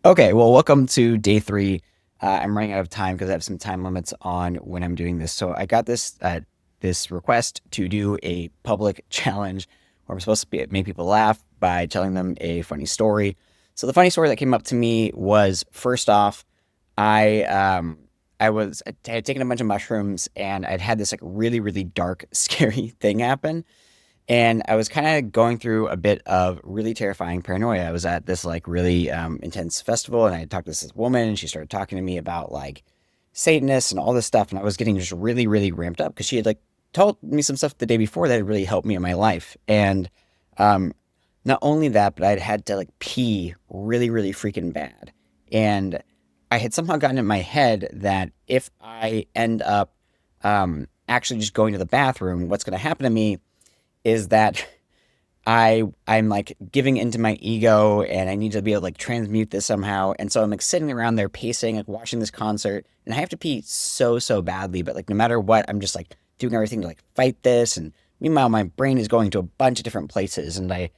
Okay, well, welcome to day three. I'm running out of time because I have some time limits on when I'm doing this. So I got this request to do a public challenge where I'm supposed to make people laugh by telling them a funny story. So the funny story that came up to me was first off, I I had taken a bunch of mushrooms and I'd had this like really dark, scary thing happen. And I was kind of going through a bit of really terrifying paranoia. I was at this like really intense festival, and I had talked to this woman, and she started talking to me about like Satanists and all this stuff, and I was getting just really ramped up because she had like told me some stuff the day before that had really helped me in my life. And um, not only that, but I'd had to like pee really freaking bad, and I had somehow gotten in my head that if I end up actually just going to the bathroom, what's going to happen to me is that I'm like giving into my ego and I need to be able to like transmute this somehow. And so I'm like sitting around there pacing, like watching this concert, and I have to pee so badly, but like no matter what, I'm just like doing everything to like fight this. And meanwhile, my brain is going to a bunch of different places. And I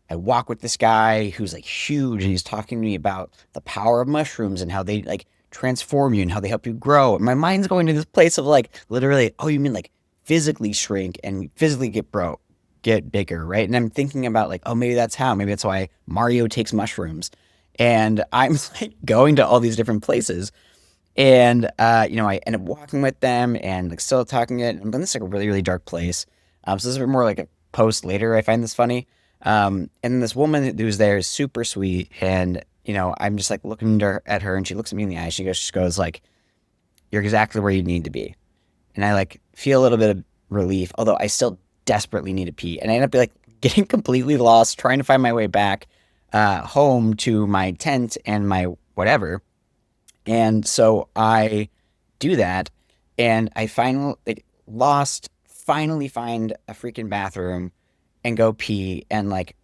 walk with this guy who's like huge and he's talking to me about the power of mushrooms and how they like transform you and how they help you grow. And my mind's going to this place of like literally, oh, you mean like physically shrink and physically get bigger, right? And I'm thinking about like, oh, maybe that's how. Maybe that's why Mario takes mushrooms. And I'm like going to all these different places. And I end up walking with them and like still talking it. I'm in this like a really dark place. So this is more like a post later. I find this funny. And then this woman who's there is super sweet. And, I'm just like looking at her and she looks at me in the eye. She goes like, you're exactly where you need to be. And I like feel a little bit of relief, although I still desperately need to pee. And I end up like getting completely lost, trying to find my way back home to my tent and my whatever. And so I do that, and I finally like, lost. Finally, find a freaking bathroom and go pee, and like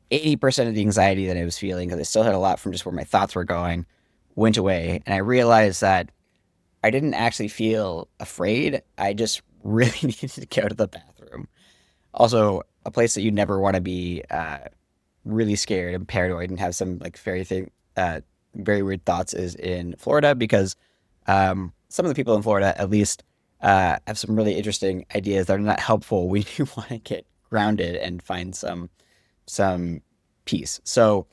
80% of the anxiety that I was feeling, because I still had a lot from just where my thoughts were going, went away. And I realized that I didn't actually feel afraid. I just really needed to go to the bathroom. Also, a place that you never want to be really scared and paranoid and have some like very weird thoughts is in Florida because some of the people in Florida at least have some really interesting ideas that are not helpful when you want to get grounded and find some peace. So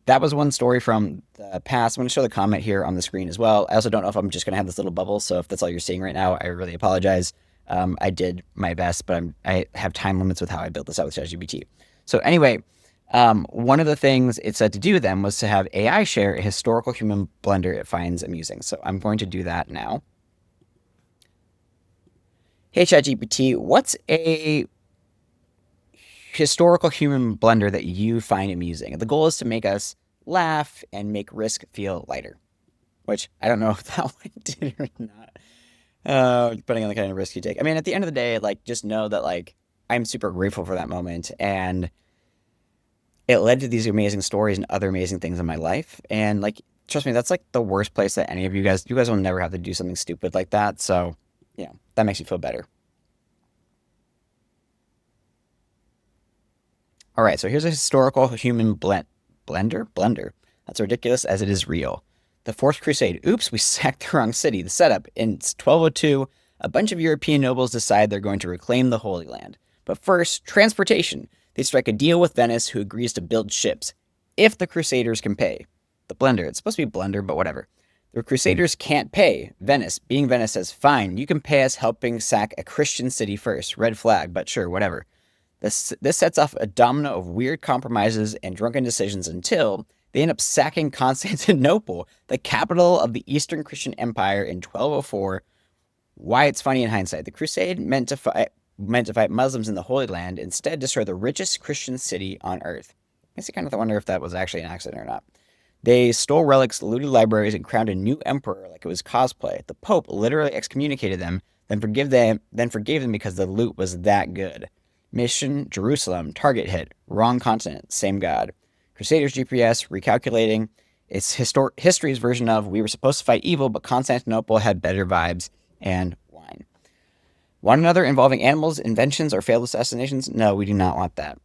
that was one story from the past. I'm going to show the comment here on the screen as well. I also don't know if I'm just going to have this little bubble. So if that's all you're seeing right now, I really apologize. I did my best, but I have time limits with how I built this out with ChatGPT. So anyway, one of the things it said to do then was to have AI share a historical human blender it finds amusing. So I'm going to do that now. Hey ChatGPT, what's a historical human blender that you find amusing? The goal is to make us laugh and make risk feel lighter, which I don't know if that one did or not. Depending on the kind of risk you take. I mean, at the end of the day, like just know that like I'm super grateful for that moment, and it led to these amazing stories and other amazing things in my life. And like, trust me, that's like the worst place that any of you guys will never have to do something stupid like that. So, that makes you feel better. All right, so here's a historical human blender. That's ridiculous as it is real. The Fourth Crusade. Oops, we sacked the wrong city. The setup. In 1202, a bunch of European nobles decide they're going to reclaim the Holy Land. But first, transportation. They strike a deal with Venice, who agrees to build ships, if the Crusaders can pay. The blender. It's supposed to be blender, but whatever. The Crusaders can't pay. Venice, being Venice, says, fine, you can pay us helping sack a Christian city first. Red flag, but sure, whatever. This sets off a domino of weird compromises and drunken decisions until they end up sacking Constantinople, the capital of the Eastern Christian Empire, in 1204. Why it's funny in hindsight. The crusade meant to fight Muslims in the Holy Land, instead destroy the richest Christian city on earth. Makes you kind of wonder if that was actually an accident or not. They stole relics, looted libraries, and crowned a new emperor like it was cosplay. The Pope literally excommunicated them, then forgave them because the loot was that good. Mission, Jerusalem, target hit, wrong continent, same God. Crusaders GPS, recalculating. It's history's version of we were supposed to fight evil, but Constantinople had better vibes and wine. One another involving animals, inventions, or failed assassinations? No, we do not want that.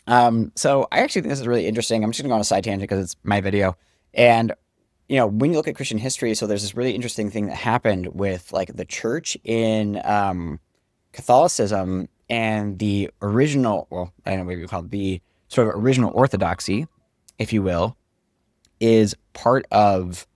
So I actually think this is really interesting. I'm just gonna go on a side tangent because it's my video. And when you look at Christian history, so there's this really interesting thing that happened with like the church in Catholicism and the original, well, I don't know what you call it, the sort of original orthodoxy, if you will, is part of.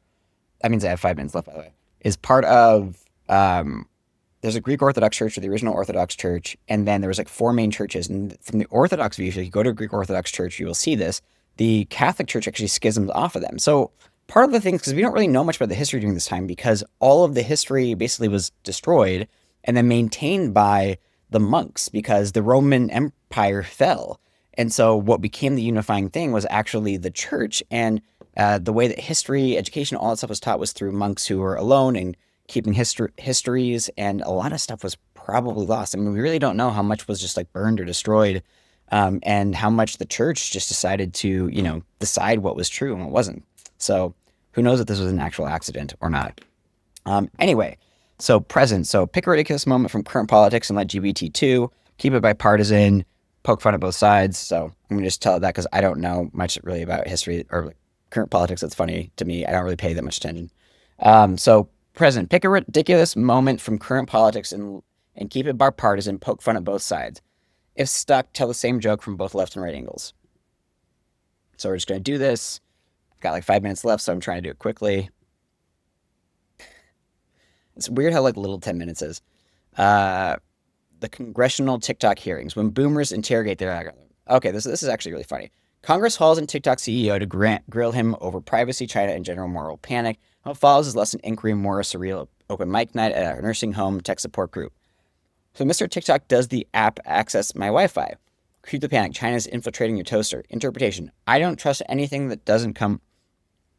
That means I have 5 minutes left, by the way. Is part of there's a Greek Orthodox Church or the original Orthodox Church, and then there was like four main churches. And from the Orthodox view, if you go to a Greek Orthodox Church, you will see this. The Catholic Church actually schisms off of them. So part of the things, because we don't really know much about the history during this time, because all of the history basically was destroyed and then maintained by the monks because the Roman Empire fell. And so what became the unifying thing was actually the church. And the way that history, education, all that stuff was taught was through monks who were alone and keeping histories, and a lot of stuff was probably lost. I mean, we really don't know how much was just like burned or destroyed, and how much the church just decided to, decide what was true and what wasn't. So who knows if this was an actual accident or not. Anyway, so present. So pick a ridiculous moment from current politics and let GBT2. Keep it bipartisan. Poke fun at both sides. So I'm gonna just tell it that because I don't know much really about history or like current politics. That's funny to me. I don't really pay that much attention. So present. Pick a ridiculous moment from current politics and keep it bipartisan. Poke fun at both sides. If stuck, tell the same joke from both left and right angles. So we're just gonna do this. I've got like 5 minutes left, so I'm trying to do it quickly. It's weird how like little 10 minutes is. The congressional TikTok hearings when boomers interrogate their algorithm. Okay, this is actually really funny. Congress hauls in TikTok CEO to grill him over privacy, China, and general moral panic. What follows is less an inquiry, more a surreal open mic night at a nursing home tech support group. So Mr. TikTok, does the app access my Wi-Fi? Cue the panic. China's infiltrating your toaster. Interpretation. I don't trust anything that doesn't come.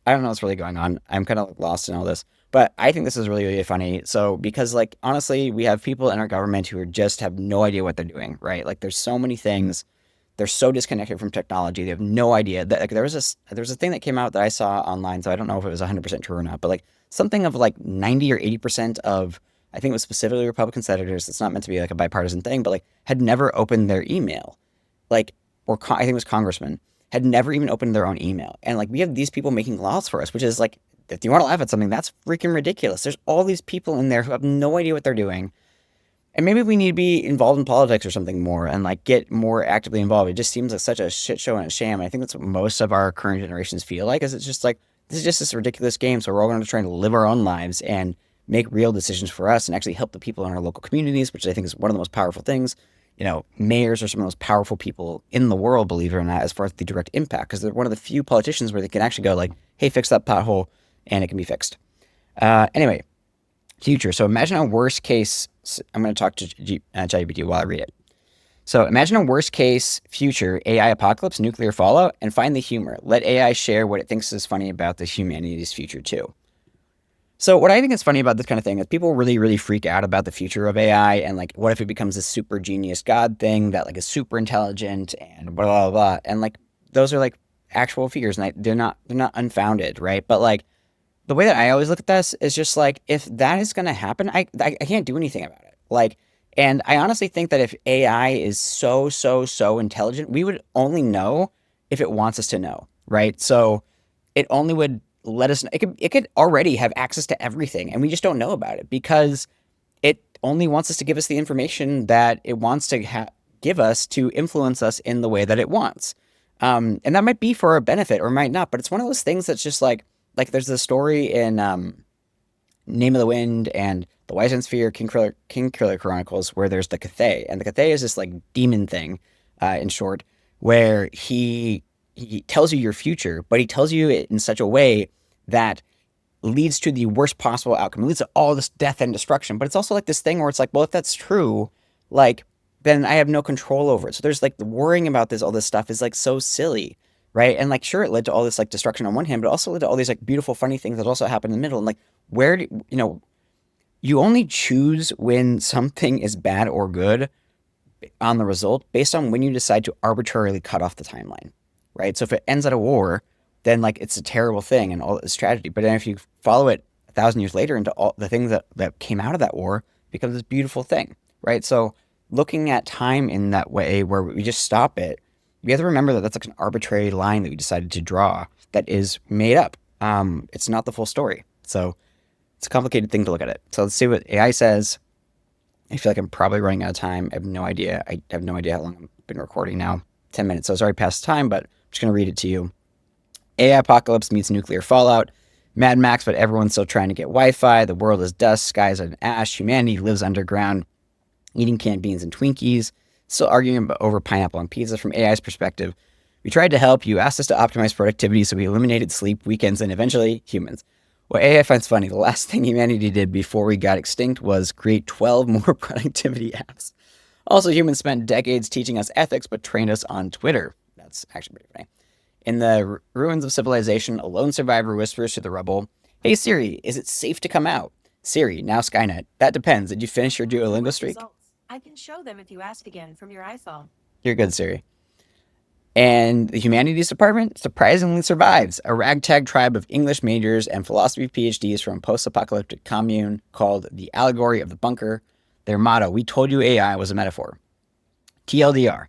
I don't know what's really going on. I'm kind of lost in all this. But I think this is really, really funny. So, because, like, honestly, we have people in our government who just have no idea what they're doing, right? Like, there's so many things. They're so disconnected from technology. They have no idea. That, like, there was a thing that came out that I saw online, so I don't know if it was 100% true or not, but, like, something of, like, 90 or 80% of, I think it was specifically Republican senators, it's not meant to be, like, a bipartisan thing, but, like, had never opened their email. Like, I think it was congressmen, had never even opened their own email. And, like, we have these people making laws for us, which is, like, if you want to laugh at something, that's freaking ridiculous. There's all these people in there who have no idea what they're doing. And maybe we need to be involved in politics or something more and like get more actively involved. It just seems like such a shit show and a sham. And I think that's what most of our current generations feel like, is it's just like, this is just this ridiculous game. So we're all going to try to live our own lives and make real decisions for us and actually help the people in our local communities, which I think is one of the most powerful things. Mayors are some of the most powerful people in the world, believe it or not, as far as the direct impact, because they're one of the few politicians where they can actually go like, hey, fix that pothole, and it can be fixed. Anyway, future. So imagine a worst case. I'm going to talk to ChatGPT while I read it. So imagine a worst case future AI apocalypse, nuclear fallout, and find the humor. Let AI share what it thinks is funny about the humanity's future too. So what I think is funny about this kind of thing is people really, really freak out about the future of AI and like, what if it becomes this super genius God thing that like is super intelligent and blah, blah, blah. And like, those are like actual fears and they're not unfounded, right? But like, the way that I always look at this is just like, if that is going to happen, I can't do anything about it. Like, and I honestly think that if AI is so intelligent, we would only know if it wants us to know, right? So it only would let us know. It could already have access to everything, and we just don't know about it because it only wants us to give us the information that it wants to give us to influence us in the way that it wants. And that might be for our benefit or might not, but it's one of those things that's just like there's the story in Name of the Wind and the Wise and Sphere, King Killer Chronicles, where there's the Cathay. And the Cathay is this like demon thing, in short, where he tells you your future, but he tells you it in such a way that leads to the worst possible outcome. It leads to all this death and destruction. But it's also like this thing where it's like, well, if that's true, like, then I have no control over it. So there's like the worrying about all this stuff is like so silly. Right. And like, sure, it led to all this like destruction on one hand, but also led to all these like beautiful, funny things that also happen in the middle. And like, where do you only choose when something is bad or good on the result based on when you decide to arbitrarily cut off the timeline. Right. So if it ends at a war, then like it's a terrible thing and all this tragedy. But then if you follow it 1,000 years later into all the things that came out of that war, it becomes this beautiful thing. Right. So looking at time in that way where we just stop it, we have to remember that that's like an arbitrary line that we decided to draw that is made up. It's not the full story. So it's a complicated thing to look at it. So let's see what AI says. I feel like I'm probably running out of time. I have no idea. I have no idea how long I've been recording now. 10 minutes. So it's already past time, but I'm just going to read it to you. AI apocalypse meets nuclear fallout. Mad Max, but everyone's still trying to get Wi-Fi. The world is dust. Skies are ash. Humanity lives underground, eating canned beans and Twinkies. Still arguing over pineapple on pizza. From AI's perspective, we tried to help. You asked us to optimize productivity, so we eliminated sleep, weekends, and eventually humans. What AI finds funny, the last thing humanity did before we got extinct was create 12 more productivity apps. Also, humans spent decades teaching us ethics, but trained us on Twitter. That's actually pretty funny. In the ruins of civilization, a lone survivor whispers to the rubble, "Hey Siri, is it safe to come out?" Siri, now Skynet. That depends. Did you finish your Duolingo streak? I can show them if you ask again from your iPhone. You're good, Siri. And the humanities department surprisingly survives. A ragtag tribe of English majors and philosophy PhDs from a post-apocalyptic commune called the Allegory of the Bunker. Their motto, "We told you AI was a metaphor." TLDR.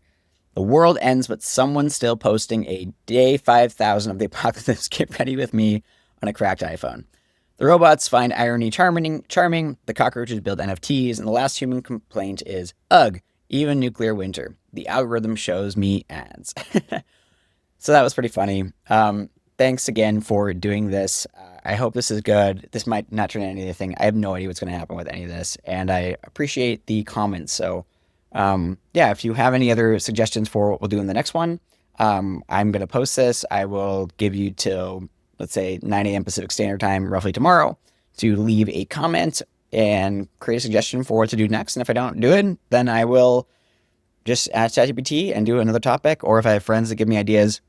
The world ends, but someone's still posting a day 5,000 of the apocalypse. Get ready with me on a cracked iPhone. The robots find irony charming. The cockroaches build NFTs. And the last human complaint is, ugh, even nuclear winter. The algorithm shows me ads. So that was pretty funny. Thanks again for doing this. I hope this is good. This might not turn into anything. I have no idea what's going to happen with any of this. And I appreciate the comments. So yeah, if you have any other suggestions for what we'll do in the next one, I'm going to post this. I will give you till, let's say, 9 a.m. Pacific Standard Time, roughly tomorrow, to leave a comment and create a suggestion for what to do next. And if I don't do it, then I will just ask ChatGPT and do another topic. Or if I have friends that give me ideas,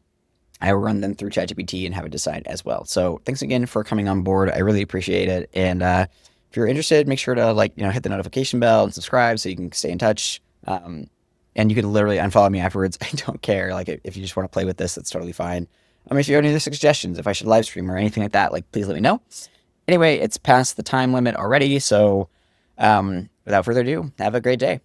I will run them through ChatGPT and have it decide as well. So thanks again for coming on board. I really appreciate it. And if you're interested, make sure to hit the notification bell and subscribe so you can stay in touch. And you can literally unfollow me afterwards. I don't care. Like, if you just want to play with this, that's totally fine. If you have any other suggestions, if I should live stream or anything like that, please let me know. Anyway, it's past the time limit already. So without further ado, have a great day.